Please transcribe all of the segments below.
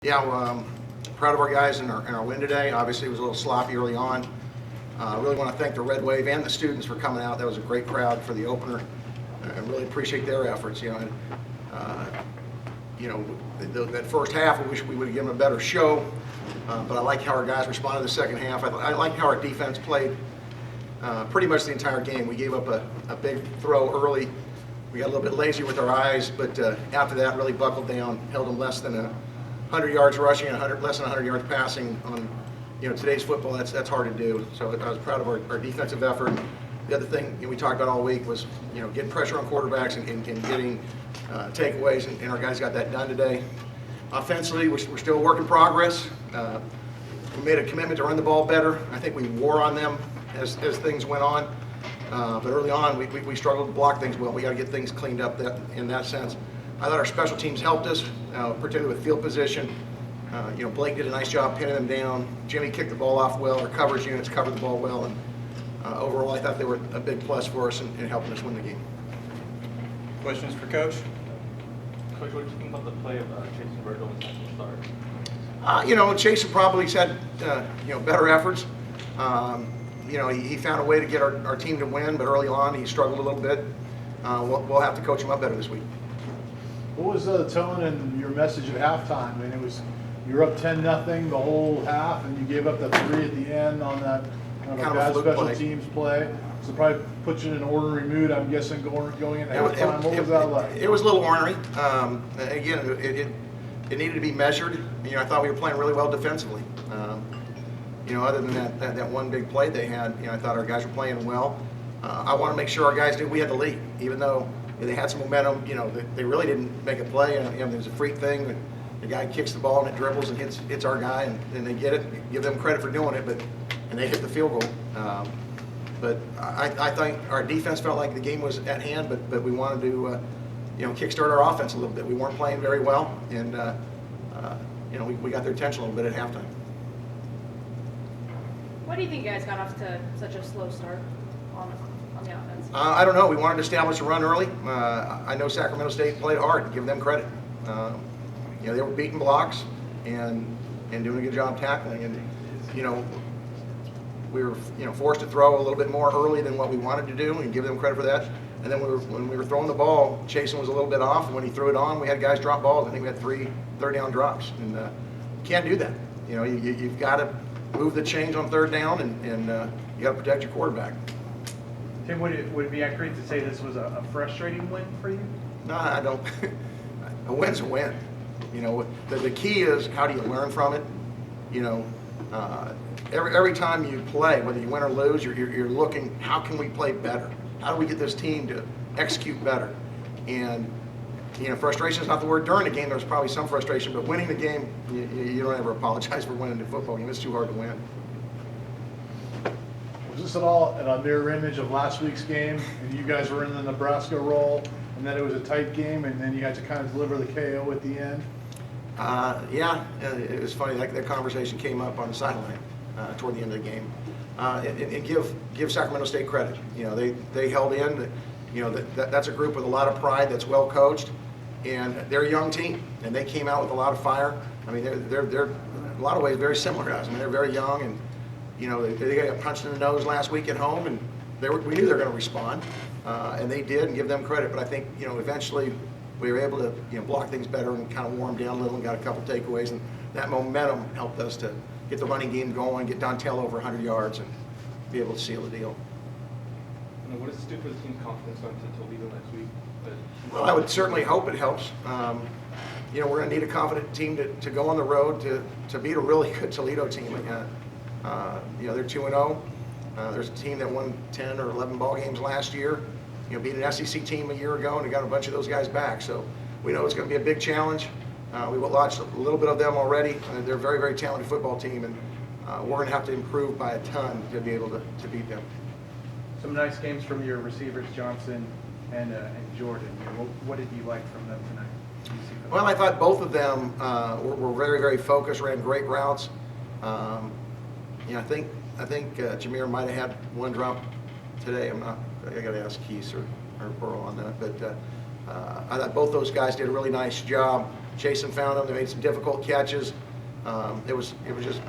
Yeah, well, proud of our guys in our win today. Obviously, it was a little sloppy early on. I really want to thank the Red Wave and the students for coming out. That was a great crowd for the opener. I really appreciate their efforts. That first half, I wish we would have given them a better show. But I like how our guys responded the second half. I like how our defense played pretty much the entire game. We gave up a big throw early. We got a little bit lazy with our eyes, but after that, really buckled down, held them less than 100 yards rushing and less than 100 yards passing on today's football. That's hard to do. So I was proud of our defensive effort. The other thing we talked about all week was getting pressure on quarterbacks and getting takeaways, and our guys got that done today. Offensively, we're still a work in progress. We made a commitment to run the ball better. I think we wore on them as things went on. But early on, we struggled to block things well. We got to get things cleaned up in that sense. I thought our special teams helped us, particularly with field position. Blake did a nice job pinning them down. Jimmy kicked the ball off well. Our coverage units covered the ball well. And overall, I thought they were a big plus for us in helping us win the game. Questions for Coach? Coach, what did you think about the play of Chase and Virgil in the start? Chase probably had better efforts. He found a way to get our team to win, but early on he struggled a little bit. We'll have to coach him up better this week. What was the tone and your message at halftime? I mean, you're up 10-0 the whole half, and you gave up the 3 at the end on that kind of bad special teams play. So probably put you in an ornery mood, I'm guessing, going into halftime. What was that like? It was a little ornery. Again, it needed to be measured. I thought we were playing really well defensively. Other than that one big play they had, I thought our guys were playing well. I want to make sure our guys knew we had the lead, even though they had some momentum. They really didn't make a play. There's a freak thing. The guy kicks the ball and it dribbles and hits our guy, and they get it. Give them credit for doing it, and they hit the field goal. But I think our defense felt like the game was at hand, but we wanted to kickstart our offense a little bit. We weren't playing very well, and we got their attention a little bit at halftime. Why do you think you guys got off to such a slow start on the offense? I don't know. We wanted to establish a run early. I know Sacramento State played hard. Give them credit. They were beating blocks and doing a good job tackling. And we were forced to throw a little bit more early than what we wanted to do, and give them credit for that. And then when we were throwing the ball, Chasen was a little bit off. And when he threw it on, we had guys drop balls. I think we had 3 third-down drops, and you can't do that. You've got to move the chains on third down, and you got to protect your quarterback. Tim, would it be accurate to say this was a frustrating win for you? No, I don't. A win's a win. The key is how do you learn from it? Every time you play, whether you win or lose, you're looking, how can we play better? How do we get this team to execute better? And frustration is not the word. During the game, there's probably some frustration, but winning the game, you don't ever apologize for winning the football game. It's too hard to win. Was this at all a mirror image of last week's game, and you guys were in the Nebraska role, and then it was a tight game, and then you had to kind of deliver the KO at the end? Yeah, it was funny. That conversation came up on the sideline toward the end of the game. And give Sacramento State credit. They held in. That's a group with a lot of pride that's well coached, and they're a young team, and they came out with a lot of fire. I mean, they're in a lot of ways very similar to us. I mean, they're very young, and they got punched in the nose last week at home, and we knew they were going to respond, and they did, and give them credit. But I think eventually we were able to block things better and kind of warm down a little and got a couple takeaways, and that momentum helped us to get the running game going, get Dontel over 100 yards, and be able to seal the deal. What does this do for the team's confidence going to Toledo next week? Well, I would certainly hope it helps. We're going to need a confident team to go on the road to beat a really good Toledo team. They're 2-0. There's a team that won 10 or 11 ball games last year. Beat an SEC team a year ago, and they got a bunch of those guys back. So we know it's going to be a big challenge. We watched a little bit of them already. They're a very, very talented football team, and we're going to have to improve by a ton to be able to beat them. Some nice games from your receivers, Johnson and Jordan. What did you like from them tonight? Well, I thought both of them were very, very focused, ran great routes. I think Jameer might have had one drop today. I got to ask Keese or Burrow on that. But I thought both those guys did a really nice job Jason found them. They made some difficult catches. It was just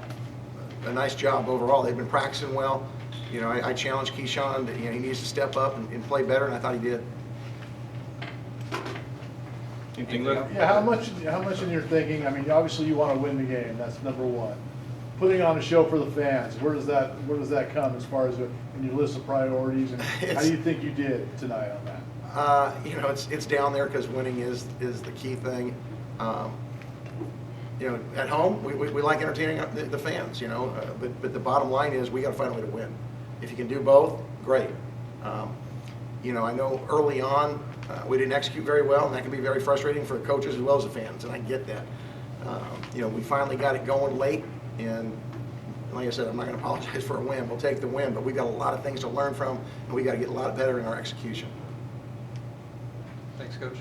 a nice job overall. They've been practicing well. You know, I challenged Keyshawn that, you know, he needs to step up and play better, and I thought he did. Anything left? Yeah, how much in your thinking, I mean, obviously you want to win the game, that's number one. Putting on a show for the fans, where does that come as far as in your list of priorities, and how do you think you did tonight on that? You know, it's down there because winning is the key thing. You know, at home, we like entertaining the fans, you know, but the bottom line is we got to find a way to win. If you can do both, great. You know, I know early on we didn't execute very well, and that can be very frustrating for coaches as well as the fans, and I get that. You know, we finally got it going late, and like I said, I'm not going to apologize for a win. We'll take the win, but we got a lot of things to learn from, and we got to get a lot better in our execution. Thanks, Coach.